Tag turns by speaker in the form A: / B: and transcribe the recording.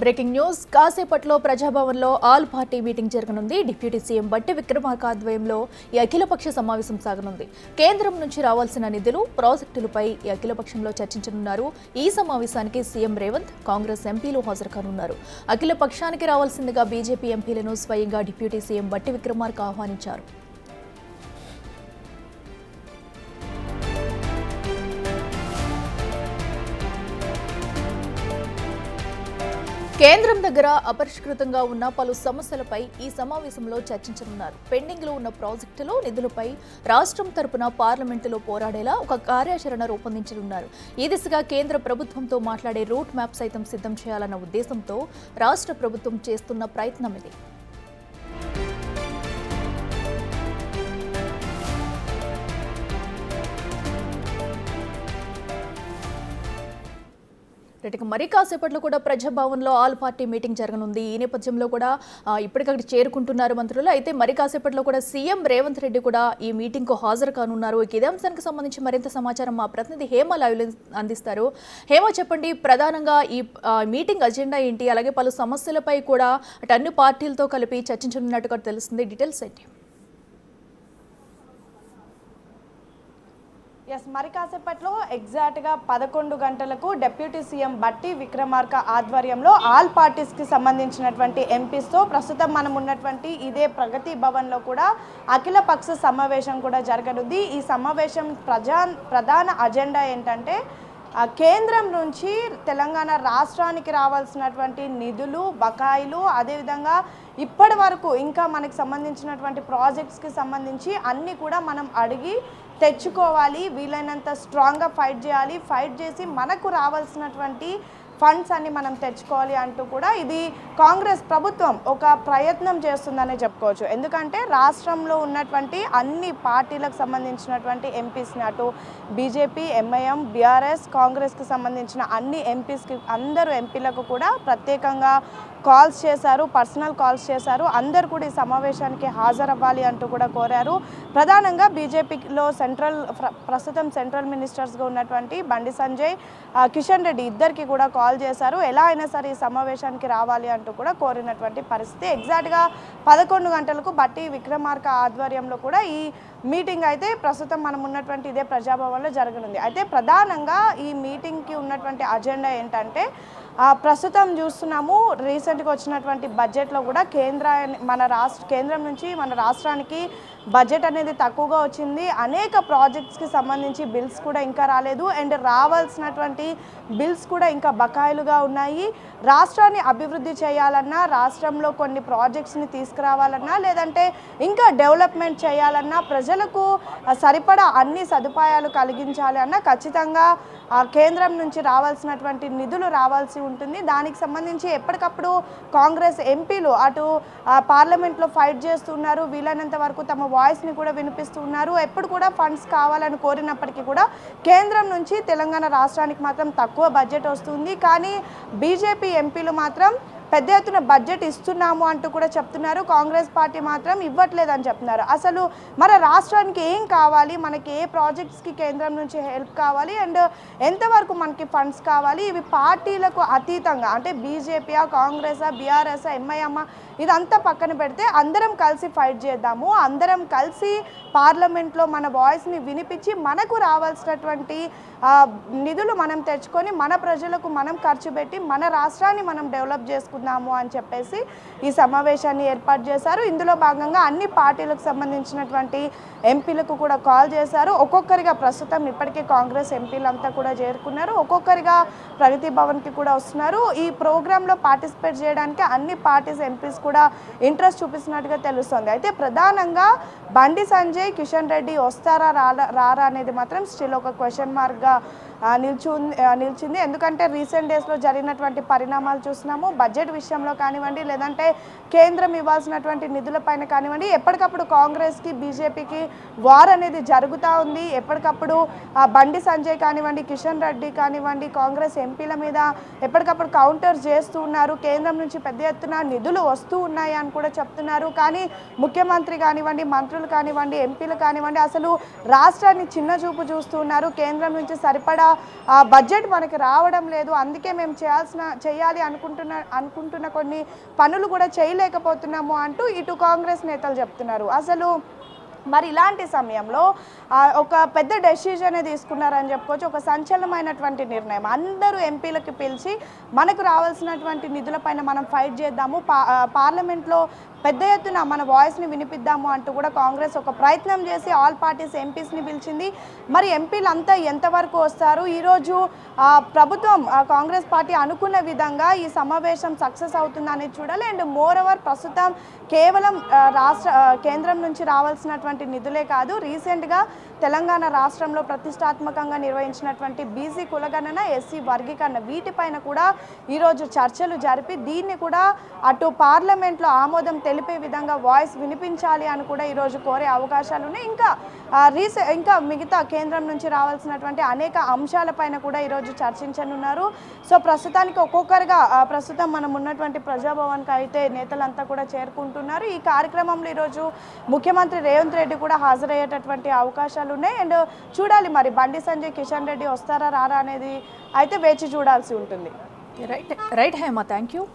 A: Breaking news కాసేపట్లో ప్రజాభవన్లో all party meeting జరగనుంది. Deputy CM బట్టి విక్రమార్క ఆధ్వర్యంలో ఈ అఖిలపక్ష సమావేశం సాగనుంది. కేంద్రం నుంచి రావాల్సిన నిధులు, ప్రాజెక్టులపై ఈ అఖిలపక్షంలో చర్చించనున్నారు. ఈ సమావేశానికి సీఎం రేవంత్, కాంగ్రెస్ ఎంపీలు హాజరు కానున్నారు. అఖిల పక్షానికి రావాల్సిందిగా బీజేపీ ఎంపీలను స్వయంగా డిప్యూటీ సీఎం బట్టి విక్రమార్క ఆహ్వానించారు. కేంద్రం దగ్గర అపరిష్కృతంగా ఉన్న పలు సమస్యలపై ఈ సమావేశంలో చర్చించనున్నారు. పెండింగ్లో ఉన్న ప్రాజెక్టులు, నిధులపై రాష్ట్రం తరపున పార్లమెంటులో పోరాడేలా ఒక కార్యాచరణ రూపొందించనున్నారు. ఈ దిశగా కేంద్ర ప్రభుత్వంతో మాట్లాడే రూట్ మ్యాప్ సైతం సిద్ధం చేయాలన్న ఉద్దేశంతో రాష్ట్ర ప్రభుత్వం చేస్తున్న ప్రయత్నం ఇది. మరి కాసేపట్లో కూడా ప్రజాభవన్లో ఆల్ పార్టీ మీటింగ్ జరగనుంది. ఈ నేపథ్యంలో కూడా ఇప్పటికక్కడ చేరుకుంటున్నారు మంత్రులు. అయితే మరి కాసేపట్లో కూడా సీఎం రేవంత్ రెడ్డి కూడా ఈ మీటింగ్కు హాజరు కానున్నారు. ఇదే అంశానికి సంబంధించి మరింత సమాచారం మా ప్రతినిధి హేమ లైవ్లో అందిస్తారు. హేమ, చెప్పండి, ప్రధానంగా ఈ మీటింగ్ అజెండా ఏంటి? అలాగే పలు సమస్యలపై కూడా అటు అన్ని పార్టీలతో కలిపి చర్చించనున్నట్టుగా తెలుస్తుంది. డీటెయిల్స్ ఏంటి?
B: మరి కాసేపట్లో ఎగ్జాక్ట్గా 11 గంటలకు డిప్యూటీ సీఎం బట్టి విక్రమార్క ఆధ్వర్యంలో ఆల్ పార్టీస్కి సంబంధించినటువంటి ఎంపీస్తో ప్రస్తుతం మనం ఉన్నటువంటి ఇదే ప్రగతి భవన్లో కూడా అఖిలపక్ష సమావేశం కూడా జరగనుంది. ఈ సమావేశం ప్రధాన అజెండా ఏంటంటే కేంద్రం నుంచి తెలంగాణ రాష్ట్రానికి రావాల్సినటువంటి నిధులు, బకాయిలు, అదేవిధంగా ఇప్పటి వరకు ఇంకా మనకి సంబంధించినటువంటి ప్రాజెక్ట్స్కి సంబంధించి అన్నీ కూడా మనం అడిగి తెచ్చుకోవాలి. వీలైనంత స్ట్రాంగ్గా ఫైట్ చేయాలి. ఫైట్ చేసి మనకు రావాల్సినటువంటి ఫండ్స్ అన్ని మనం తెచ్చుకోవాలి అంటూ కూడా ఇది కాంగ్రెస్ ప్రభుత్వం ఒక ప్రయత్నం చేస్తుందనే చెప్పుకోవచ్చు. ఎందుకంటే రాష్ట్రంలో ఉన్నటువంటి అన్ని పార్టీలకు సంబంధించినటువంటి ఎంపీస్ని, అటు బీజేపీ, ఎంఐఎం, బీఆర్ఎస్, కాంగ్రెస్కి సంబంధించిన అన్ని ఎంపీస్కి, అందరూ ఎంపీలకు కూడా ప్రత్యేకంగా కాల్స్ చేశారు, పర్సనల్ కాల్స్ చేశారు. అందరూ కూడా ఈ సమావేశానికి హాజరవ్వాలి అంటూ కూడా కోరారు. ప్రధానంగా బీజేపీలో ప్రస్తుతం సెంట్రల్ మినిస్టర్స్గా ఉన్నటువంటి బండి సంజయ్, కిషన్ రెడ్డి ఇద్దరికి కూడా కాల్ చేశారు. ఎలా అయినా సరే ఈ సమావేశానికి రావాలి అంటూ కూడా కోరినటువంటి పరిస్థితి. ఎగ్జాక్ట్గా 11 గంటలకు బట్టి విక్రమార్క ఆధ్వర్యంలో కూడా ఈ మీటింగ్ అయితే ప్రస్తుతం మనం ఉన్నటువంటి ఇదే ప్రజాభవన్లో జరగనుంది. అయితే ప్రధానంగా ఈ మీటింగ్కి ఉన్నటువంటి అజెండా ఏంటంటే ప్రస్తుతం చూస్తున్నాము, రీసెంట్గా వచ్చినటువంటి బడ్జెట్లో కూడా కేంద్రం నుంచి మన రాష్ట్రానికి బడ్జెట్ అనేది తక్కువగా వచ్చింది. అనేక ప్రాజెక్ట్స్కి సంబంధించి బిల్స్ కూడా ఇంకా రాలేదు. అండ్ రావాల్సినటువంటి బిల్స్ కూడా ఇంకా బకాయిలుగా ఉన్నాయి. రాష్ట్రాన్ని అభివృద్ధి చేయాలన్నా, రాష్ట్రంలో కొన్ని ప్రాజెక్ట్స్ని తీసుకురావాలన్నా, లేదంటే ఇంకా డెవలప్మెంట్ చేయాలన్నా, ప్రజలకు సరిపడా అన్ని సదుపాయాలు కలిగించాలి అన్నా ఖచ్చితంగా కేంద్రం నుంచి రావాల్సినటువంటి నిధులు రావాల్సి ఉంటుంది. దానికి సంబంధించి ఎప్పటికప్పుడు కాంగ్రెస్ ఎంపీలు అటు పార్లమెంట్లో ఫైట్ చేస్తున్నారు. వీలైనంత వరకు తమ వాయిస్ని కూడా వినిపిస్తున్నారు. ఎప్పుడు కూడా ఫండ్స్ కావాలని కోరినప్పటికీ కూడా కేంద్రం నుంచి తెలంగాణ రాష్ట్రానికి మాత్రం తక్కువ బడ్జెట్ వస్తుంది. కానీ బీజేపీ ఎంపీలు మాత్రం పెద్ద ఎత్తున బడ్జెట్ ఇస్తున్నాము అంటూ కూడా చెప్తున్నారు. కాంగ్రెస్ పార్టీ మాత్రం ఇవ్వట్లేదని చెప్తున్నారు. అసలు మన రాష్ట్రానికి ఏం కావాలి, మనకి ఏ ప్రాజెక్ట్స్కి కేంద్రం నుంచి హెల్ప్ కావాలి, అండ్ ఎంతవరకు మనకి ఫండ్స్ కావాలి, ఇవి పార్టీలకు అతీతంగా, అంటే బీజేపీయా, కాంగ్రెసా, బీఆర్ఎస్, ఎంఐఎం, ఇదంతా పక్కన పెడితే అందరం కలిసి ఫైట్ చేద్దాము. అందరం కలిసి పార్లమెంట్లో మన వాయిస్ని వినిపించి మనకు రావాల్సినటువంటి నిధులు మనం తెచ్చుకొని మన ప్రజలకు మనం ఖర్చు పెట్టి మన రాష్ట్రాన్ని మనం డెవలప్ చేసుకుందాము అని చెప్పేసి ఈ సమావేశాన్ని ఏర్పాటు చేశారు. ఇందులో భాగంగా అన్ని పార్టీలకు సంబంధించినటువంటి ఎంపీలకు కూడా కాల్ చేశారు. ఒక్కొక్కరిగా ప్రస్తుతం ఇప్పటికే కాంగ్రెస్ ఎంపీలంతా కూడా చేరుకున్నారు. ఒక్కొక్కరిగా ప్రగతి భవన్కి కూడా వస్తున్నారు. ఈ ప్రోగ్రాంలో పార్టిసిపేట్ చేయడానికి అన్ని పార్టీస్ ఎంపీస్ కూడా ఇంట్రెస్ట్ చూపిస్తున్నట్టుగా తెలుస్తుంది. అయితే ప్రధానంగా బండి సంజయ్, కిషన్ రెడ్డి వస్తారా రారా అనేది మాత్రం స్టిల్ ఒక క్వశ్చన్ మార్క్గా నిలిచింది. ఎందుకంటే రీసెంట్ డేస్లో జరిగినటువంటి పరిణామాలు చూస్తున్నాము. బడ్జెట్ విషయంలో కానివ్వండి, లేదంటే కేంద్రం ఇవ్వాల్సినటువంటి నిధులపైన కానివ్వండి, ఎప్పటికప్పుడు కాంగ్రెస్కి, బీజేపీకి వార్ అనేది జరుగుతూ ఉంది. ఎప్పటికప్పుడు బండి సంజయ్ కానివ్వండి, కిషన్ రెడ్డి కానివ్వండి, కాంగ్రెస్ ఎంపీల మీద ఎప్పటికప్పుడు కౌంటర్ చేస్తూ ఉన్నారు. కేంద్రం నుంచి పెద్ద ఎత్తున నిధులు వస్తూ ఉన్నాయి అని కూడా చెప్తున్నారు. కానీ ముఖ్యమంత్రి కానివ్వండి, మంత్రులు కానివ్వండి, ఎంపీలు కానివ్వండి అసలు రాష్ట్రాన్ని చిన్న చూపు చూస్తున్నారు. కేంద్రం నుంచి సరిపడా బడ్జెట్ మనకి రావడం లేదు, అందుకే మేము చేయాలి అనుకుంటున్న కొన్ని పనులు కూడా చేయలేకపోతున్నాము అంటూ ఇటు కాంగ్రెస్ నేతలు చెప్తున్నారు. అసలు మరి ఇలాంటి సమయంలో ఒక పెద్ద డెసిజన్ తీసుకున్నారని చెప్పుకోవచ్చు. ఒక సంచలనమైనటువంటి నిర్ణయం, అందరూ ఎంపీలకి పిలిచి మనకు రావాల్సినటువంటి నిధులపైన మనం ఫైట్ చేద్దాము, పార్లమెంట్లో పెద్ద ఎత్తున మన వాయిస్ని వినిపిద్దాము అంటూ కూడా కాంగ్రెస్ ఒక ప్రయత్నం చేసి ఆల్ పార్టీస్ ఎంపీస్ని పిలిచింది. మరి ఎంపీలంతా ఎంతవరకు వస్తారు? ఈరోజు ప్రభుత్వం కాంగ్రెస్ పార్టీ అనుకున్న విధంగా ఈ సమావేశం సక్సెస్ అవుతుందని చూడాలి. అండ్ మోర్ ఓవర్ ప్రస్తుతం కేవలం కేంద్రం నుంచి రావాల్సినటువంటి నిధులే కాదు, రీసెంట్గా తెలంగాణ రాష్ట్రంలో ప్రతిష్టాత్మకంగా నిర్వహించినటువంటి బీసీ కులగణన, ఎస్సీ వర్గీకరణ, వీటిపైన కూడా ఈరోజు చర్చలు జరిపి దీన్ని కూడా అటు పార్లమెంట్లో ఆమోదం తెలిపే విధంగా వాయిస్ వినిపించాలి అని కూడా ఈరోజు కోరే అవకాశాలు ఉన్నాయి. ఇంకా మిగతా కేంద్రం నుంచి రావాల్సినటువంటి అనేక అంశాలపైన కూడా ఈరోజు చర్చించనున్నారు. సో ప్రస్తుతానికి ఒక్కొక్కరుగా ప్రస్తుతం మనం ఉన్నటువంటి ప్రజాభవన్కి అయితే నేతలంతా కూడా చేరుకుంటున్నారు. ఈ కార్యక్రమంలో ఈరోజు ముఖ్యమంత్రి రేవంత్ రెడ్డి కూడా హాజరయ్యేటటువంటి అవకాశాలు ఉన్నాయి. అండ్ చూడాలి మరి బండి సంజయ్, కిషన్ రెడ్డి వస్తారా రారా అనేది అయితే వేచి చూడాల్సి ఉంటుంది.
A: Right Hema, thank you.